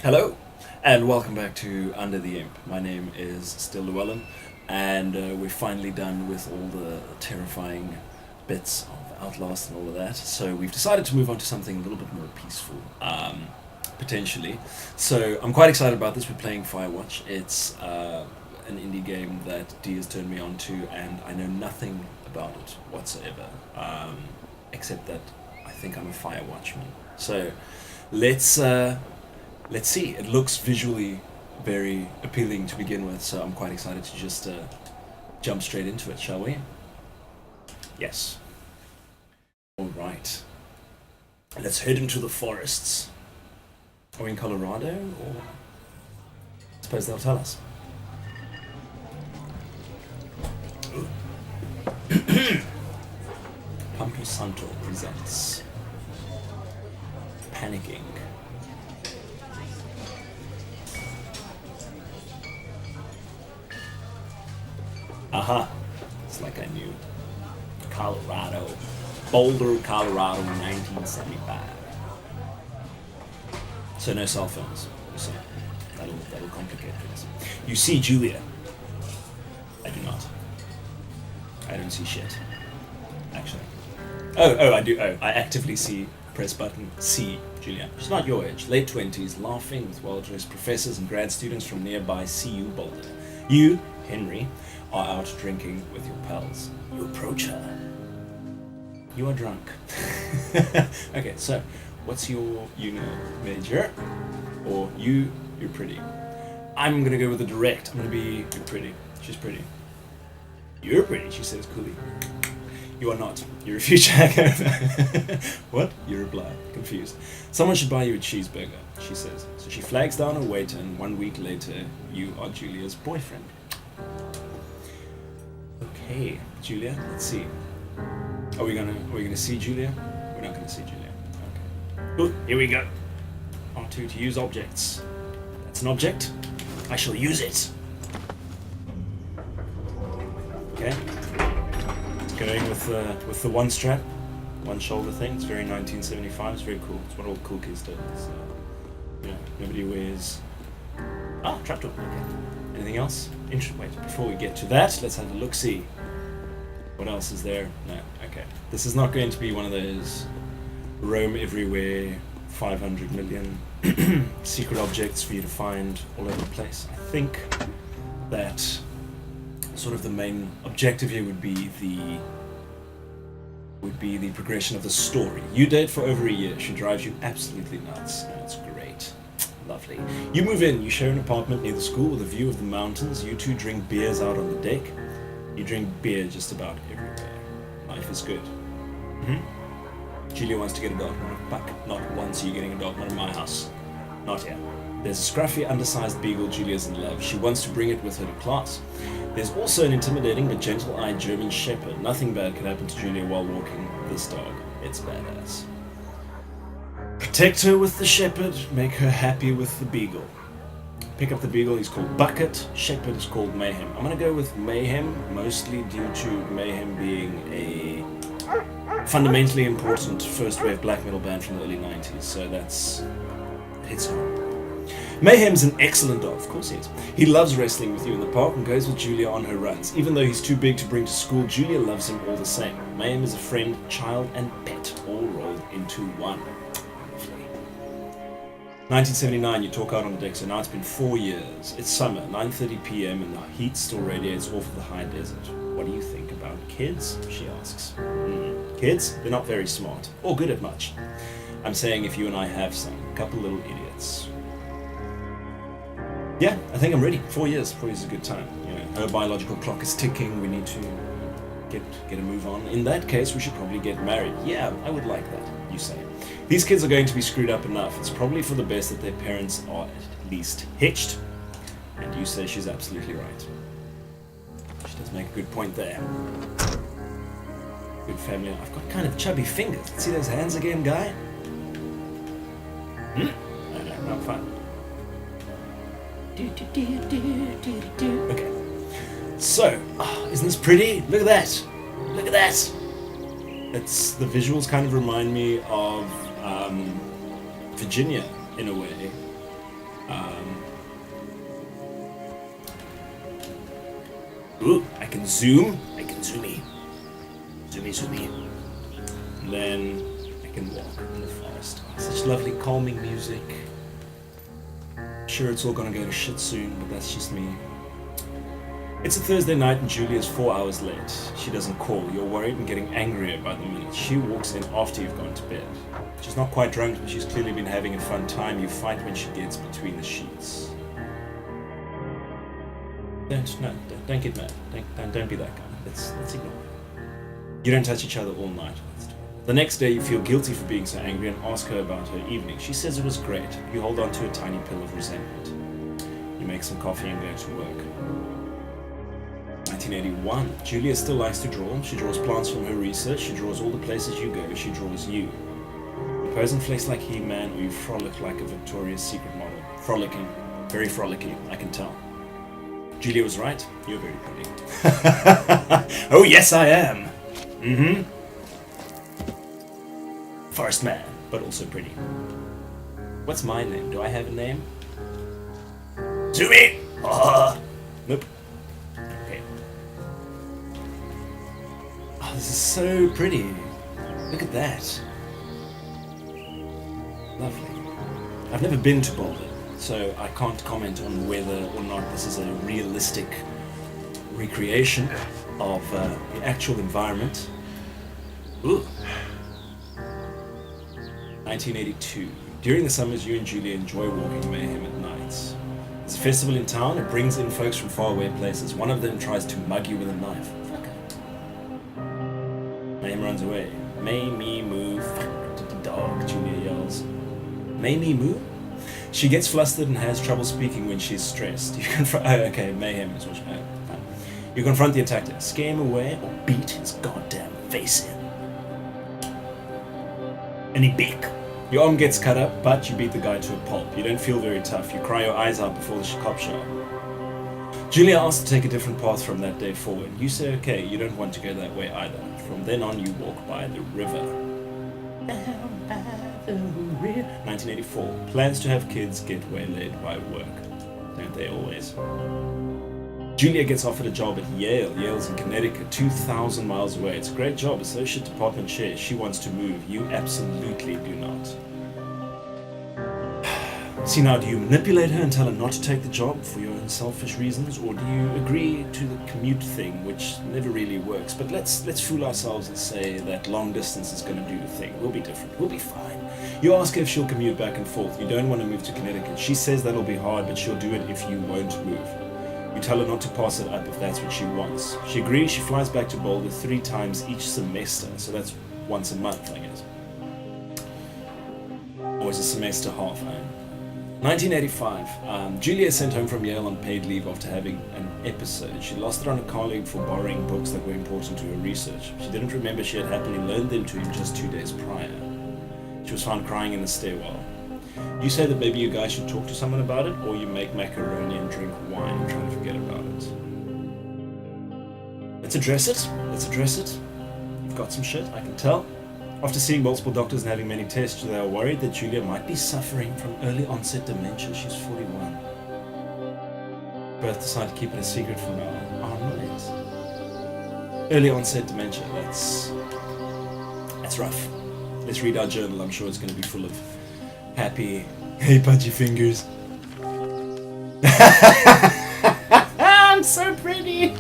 Hello, and welcome back to Under the Imp. My name is still Llewellyn, and we're finally done with all the terrifying bits of Outlast and all of that. So we've decided to move on to something a little bit more peaceful, potentially. So I'm quite excited about this. We're playing Firewatch. It's an indie game that Dee has turned me on to, and I know nothing about it whatsoever, except that I think I'm a Firewatchman. So let's. Let's see. It looks visually very appealing to begin with, so I'm quite excited to just jump straight into it, shall we? Yes. Alright. Let's head into the forests. Are we in Colorado, or... I suppose they'll tell us. Campo Santo presents Panicking. Aha, it's like I knew. Colorado. Boulder, Colorado, 1975. So no cell phones. So that'll complicate things. You see Julia. I do not. I don't see shit. Actually. Oh, I do. Oh, I actively see. Press button C. Julia. She's not your age. Late 20s, laughing with well-dressed professors and grad students from nearby CU Boulder. You, Henry, are out drinking with your pals. You approach her. You are drunk. Okay, so what's your uni major? Or you're pretty. I'm gonna go with the direct. I'm gonna be you're pretty. She's pretty. You're pretty, she says coolly. You are not. You're a future hacker. What? You're a blind. Confused. Someone should buy you a cheeseburger, she says. So she flags down a waiter, and 1 week later, you are Julia's boyfriend. Okay, Julia, let's see. Are we gonna see Julia? We're not gonna see Julia. Okay. Ooh, here we go. R2 to use objects. That's an object. I shall use it. Okay. Going with the one strap, one shoulder thing. It's very 1975. It's very cool. It's what all cool kids do. Nobody wears. Ah, trapdoor. Okay. Anything else? Wait, before we get to that, let's have a look-see. What else is there? No, okay. This is not going to be one of those roam everywhere, 500 million secret objects for you to find all over the place. I think that sort of the main objective here would be the progression of the story. You date for over a year. She drives you absolutely nuts, and it's great. Lovely. You move in. You share an apartment near the school with a view of the mountains. You two drink beers out on the deck. You drink beer just about everywhere. Life is good. Julia wants to get a dog. Fuck. Not once are you getting a dog. Not in my house. Not here. There's a scruffy, undersized beagle Julia's in love. She wants to bring it with her to class. There's also an intimidating but gentle-eyed German shepherd. Nothing bad could happen to Julia while walking this dog. It's badass. Protect her with the shepherd, make her happy with the beagle. Pick up the beagle, he's called Bucket. Shepherd is called Mayhem. I'm gonna go with Mayhem, mostly due to Mayhem being a fundamentally important first wave black metal band from the early 90s, so it hits home. Mayhem's an excellent dog, of course he is. He loves wrestling with you in the park and goes with Julia on her runs. Even though he's too big to bring to school, Julia loves him all the same. Mayhem is a friend, child, and pet, all rolled into one. 1979, you talk out on the deck, so now it's been 4 years. It's summer, 9:30 p.m. and the heat still radiates off of the high desert. What do you think about kids? She asks. Kids? They're not very smart, or good at much. I'm saying if you and I have some, a couple little idiots. Yeah, I think I'm ready. 4 years. 4 years is a good time. Her biological clock is ticking. We need to get a move on. In that case, we should probably get married. Yeah, I would like that, you say. These kids are going to be screwed up enough. It's probably for the best that their parents are at least hitched. And you say she's absolutely right. She does make a good point there. Good family. I've got kind of chubby fingers. See those hands again, guy? No, I'm fine. Okay. So, isn't this pretty? Look at that. Look at that. The visuals kind of remind me of Virginia in a way. Ooh, I can zoom. I can zoomy. Zoomy. And then I can walk in the forest. Oh, such lovely calming music. Sure, it's all gonna go to shit soon, but that's just me. It's a Thursday night and Julia's 4 hours late. She doesn't call. You're worried and getting angrier by the minute. She walks in after you've gone to bed. She's not quite drunk, but she's clearly been having a fun time. You fight when she gets between the sheets. Don't get mad. Don't be that guy. Let's ignore it. You don't touch each other all night. The next day you feel guilty for being so angry and ask her about her evening. She says it was great. You hold on to a tiny pill of resentment. You make some coffee and go to work. 1981. Julia still likes to draw. She draws plants from her research. She draws all the places you go. She draws you. You pose and flex like He-Man, or you frolic like a Victoria's Secret model. Frolicking. Very frolicky, I can tell. Julia was right. You're very pretty. Oh, yes, I am. Mm-hmm. Forest man, but also pretty. What's my name? Do I have a name? Zoomy! Nope. Okay. Oh, this is so pretty. Look at that. Lovely. I've never been to Boulder, so I can't comment on whether or not this is a realistic recreation of the actual environment. Ooh. 1982. During the summers, you and Julia enjoy walking Mayhem at nights. There's a festival in town. It brings in folks from faraway places. One of them tries to mug you with a knife. Fuck her. Mayhem runs away. May me move. Fuck the dog, Julia yells. May me move? She gets flustered and has trouble speaking when she's stressed. You confront. Oh, okay, Mayhem is what you confront the attacker. Scare him away or beat his goddamn face in. Any beak. Your arm gets cut up, but you beat the guy to a pulp. You don't feel very tough. You cry your eyes out before the cop show. Julia asks to take a different path from that day forward. You say okay, you don't want to go that way either. From then on, you walk by the river. 1984. Plans to have kids get waylaid by work. Don't they always? Julia gets offered a job at Yale. Yale's in Connecticut, 2,000 miles away. It's a great job, associate department chair. She wants to move. You absolutely do not. See now, do you manipulate her and tell her not to take the job for your own selfish reasons, or do you agree to the commute thing, which never really works? But let's fool ourselves and say that long distance is going to do the thing. We'll be different. We'll be fine. You ask her if she'll commute back and forth. You don't want to move to Connecticut. She says that'll be hard, but she'll do it if you won't move. You tell her not to pass it up if that's what she wants. She agrees. She flies back to Boulder 3 times each semester, so that's once a month, I guess. Always a semester half, eh? 1985. Julia is sent home from Yale on paid leave after having an episode. She lost it on a colleague for borrowing books that were important to her research. She didn't remember she had happily loaned them to him just 2 days prior. She was found crying in the stairwell. You say that maybe you guys should talk to someone about it, or you make macaroni and drink wine and try to forget about it. Let's address it. Let's address it. You've got some shit, I can tell. After seeing multiple doctors and having many tests, they are worried that Julia might be suffering from early onset dementia. She's 41. Both decide to keep it a secret for now. Oh, nice. Early onset dementia, that's rough. Let's read our journal. I'm sure it's going to be full of happy, hey, pudgy fingers. I'm so pretty.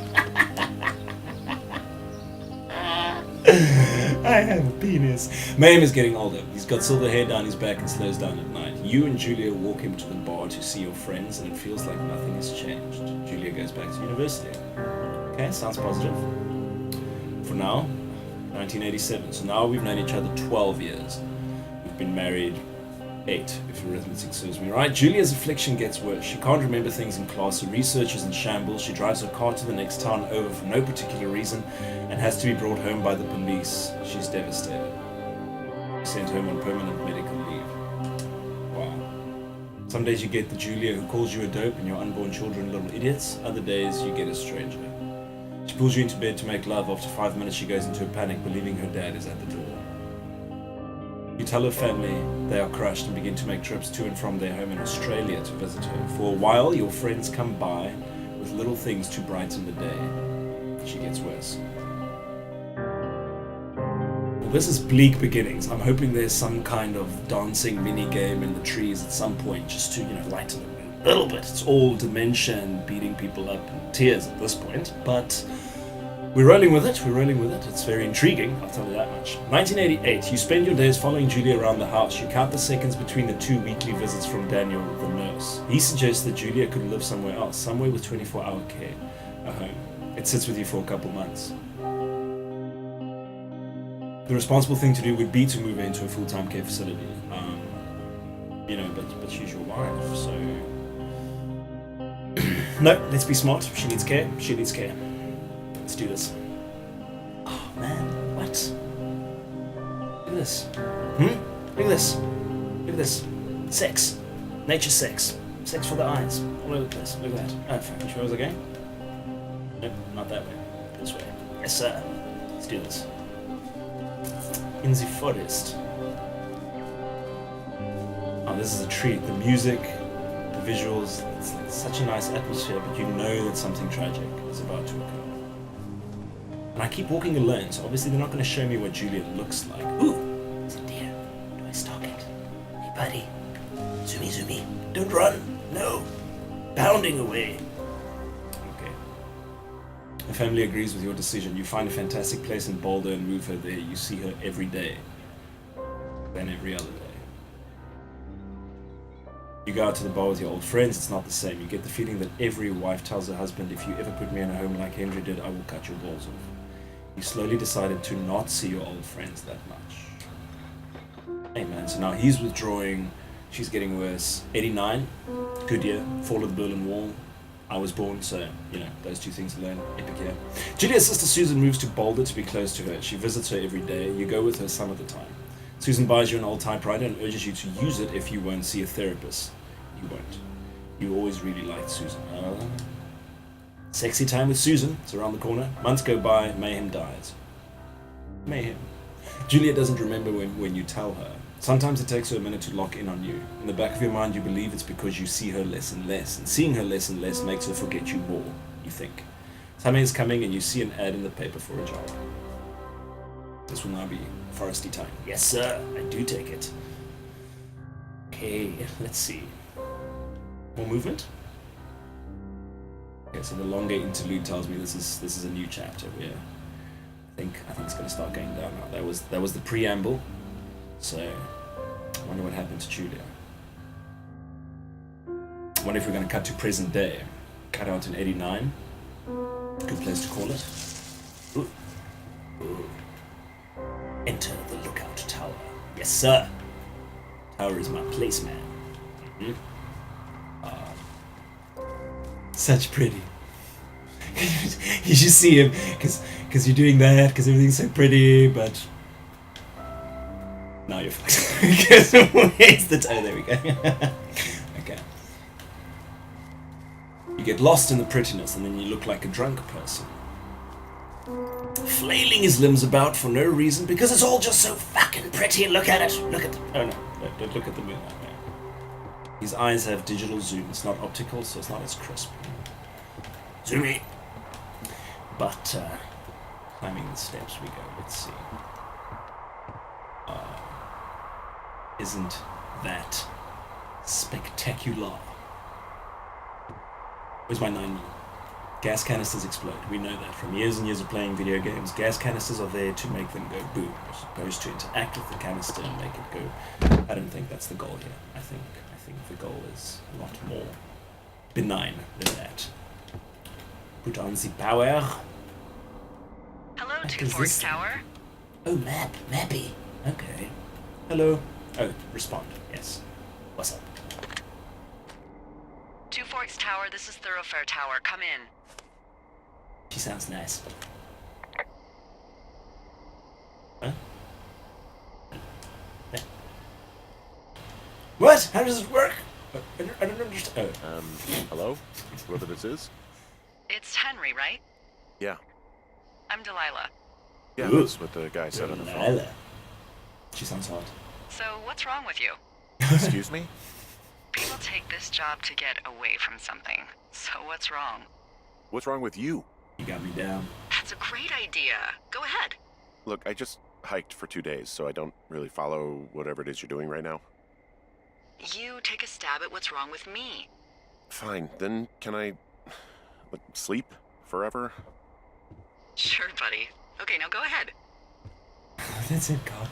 I have a penis. Mayhem is getting older. He's got silver hair down his back and slows down at night. You and Julia walk him to the bar to see your friends, and it feels like nothing has changed. Julia goes back to university. Okay, sounds positive. For now, 1987. So now we've known each other 12 years. We've been married 8, if arithmetic serves me right. Julia's affliction gets worse. She can't remember things in class. Her research is in shambles. She drives her car to the next town over for no particular reason and has to be brought home by the police. She's devastated. Sent home on permanent medical leave. Wow. Some days you get the Julia who calls you a dope and your unborn children little idiots. Other days you get a stranger. She pulls you into bed to make love. After 5 minutes she goes into a panic, believing her dad is at the door. You tell her family they are crushed and begin to make trips to and from their home in Australia to visit her. For a while, your friends come by with little things to brighten the day. She gets worse. Well, this is bleak beginnings. I'm hoping there's some kind of dancing mini game in the trees at some point, just to, lighten it a little bit. It's all dementia and beating people up and tears at this point, but we're rolling with it. It's very intriguing, I'll tell you that much. 1988, you spend your days following Julia around the house. You count the seconds between the 2 weekly visits from Daniel, the nurse. He suggests that Julia could live somewhere else, somewhere with 24-hour care, a home. It sits with you for a couple months. The responsible thing to do would be to move her into a full-time care facility. But she's your wife, so... No, let's be smart. She needs care. Let's do this. Oh man, what? Look at this. Look at this. Sex. Nature sex. Sex for the eyes. All over the place. Look at that. Oh, fuck. You sure I was okay? Nope, not that way. This way. Yes, sir. Let's do this. In the forest. Oh, this is a treat. The music, the visuals, it's like such a nice atmosphere, but you know that something tragic is about to occur. And I keep walking alone, so obviously they're not going to show me what Julia looks like. Ooh! It's a deer. Do I stalk it? Hey, buddy. Zoomy. Don't run. No. Bounding away. Okay. The family agrees with your decision. You find a fantastic place in Boulder and move her there. You see her every day. Then every other day. You go out to the bar with your old friends, it's not the same. You get the feeling that every wife tells her husband, if you ever put me in a home like Henry did, I will cut your balls off. You slowly decided to not see your old friends that much. Hey man, so now he's withdrawing, she's getting worse. 89, good year, fall of the Berlin Wall. I was born, so, those two things alone, epic year. Julia's sister Susan moves to Boulder to be close to her. She visits her every day. You go with her some of the time. Susan buys you an old typewriter and urges you to use it if you won't see a therapist. You won't. You always really liked Susan. Sexy time with Susan. It's around the corner. Months go by. Mayhem dies. Mayhem. Julia doesn't remember when you tell her. Sometimes it takes her a minute to lock in on you. In the back of your mind, you believe it's because you see her less and less. And seeing her less and less makes her forget you more, you think. Summer is coming and you see an ad in the paper for a job. This will now be foresty time. Yes, sir. I do take it. Okay, let's see. More movement? Okay, so the longer interlude tells me this is a new chapter where I think it's going to start going down now. That was the preamble. So I wonder what happened to Julia. I wonder if we're going to cut to present day. Cut out in 89. Good place to call it. Ooh. Ooh. Enter the lookout tower. Yes, sir. Tower is my place, man. Mm-hmm. Such pretty. You should see him, because you're doing that, because everything's so pretty, but now you're fucked. Because where's the toe? There we go. Okay. You get lost in the prettiness, and then you look like a drunk person. Flailing his limbs about for no reason, because it's all just so fucking pretty. Look at it. Look at oh no, don't look at the moonlight, man. His eyes have digital zoom. It's not optical, so it's not as crisp. Zoomy. But climbing the steps we go. Let's see. Isn't that spectacular? Where's my 9mm? Gas canisters explode. We know that from years and years of playing video games. Gas canisters are there to make them go boom, as opposed to interact with the canister and make it go. I don't think that's the goal here. I think the goal is a lot more benign than that. Put on the power. Hello, 2 Forks Tower. Oh, Mappy. Okay. Hello. Oh, respond. Yes. What's up? 2 Forks Tower, this is Thoroughfare Tower. Come in. She sounds nice. Huh? What? How does this work? I don't understand. Oh. Hello? Whoever this is? It's Henry, right? Yeah. I'm Delilah. Yeah, Ooh. that's what the guy said on the phone. She sounds hot. So what's wrong with you? Excuse me? People take this job to get away from something. So what's wrong? What's wrong with you? You got me down. That's a great idea. Go ahead. Look, I just hiked for 2 days, so I don't really follow whatever it is you're doing right now. You take a stab at what's wrong with me. Fine, then can I sleep forever? Sure, buddy. Okay, now go ahead. That's it, God.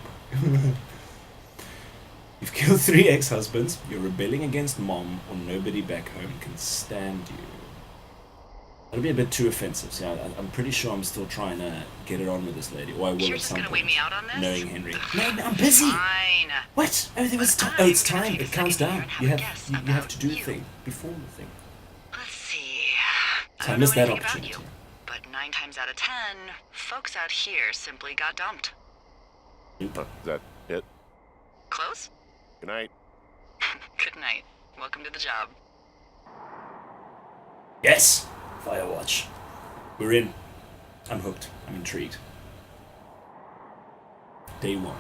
You've killed 3 ex-husbands, you're rebelling against Mom, or nobody back home can stand you. That'll be a bit too offensive. See, I'm pretty sure I'm still trying to get it on with this lady, or I will You're at just some gonna point, wait me out on this? knowing Henry. No, I'm busy! Fine. What? Oh, there was time. Oh, it's time. It counts down. You have to do a thing before the thing. Let's see. So I don't missed know that anything about opportunity. you, but 9 times out of 10, folks out here simply got dumped. Is that it? Close? Good night. Good night. Welcome to the job. Yes! Firewatch. We're in. I'm hooked. I'm intrigued. Day 1.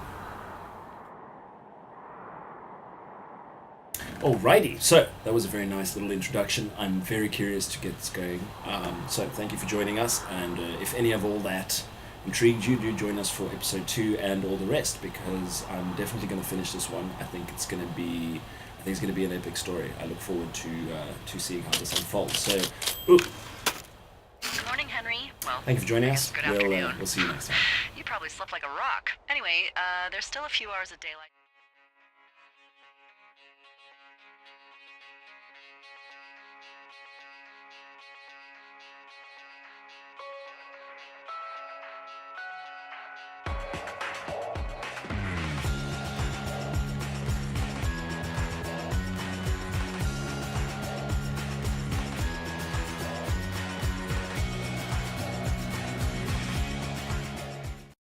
Alrighty, so that was a very nice little introduction. I'm very curious to get this going. So thank you for joining us, and if any of all that intrigued you, do join us for episode 2 and all the rest, because I'm definitely going to finish this one. I think it's going to be an epic story. I look forward to seeing how this unfolds. So, Good morning, Henry. Well, thank you for joining us. good afternoon. We'll see you next time. You probably slept like a rock. Anyway, there's still a few hours of daylight.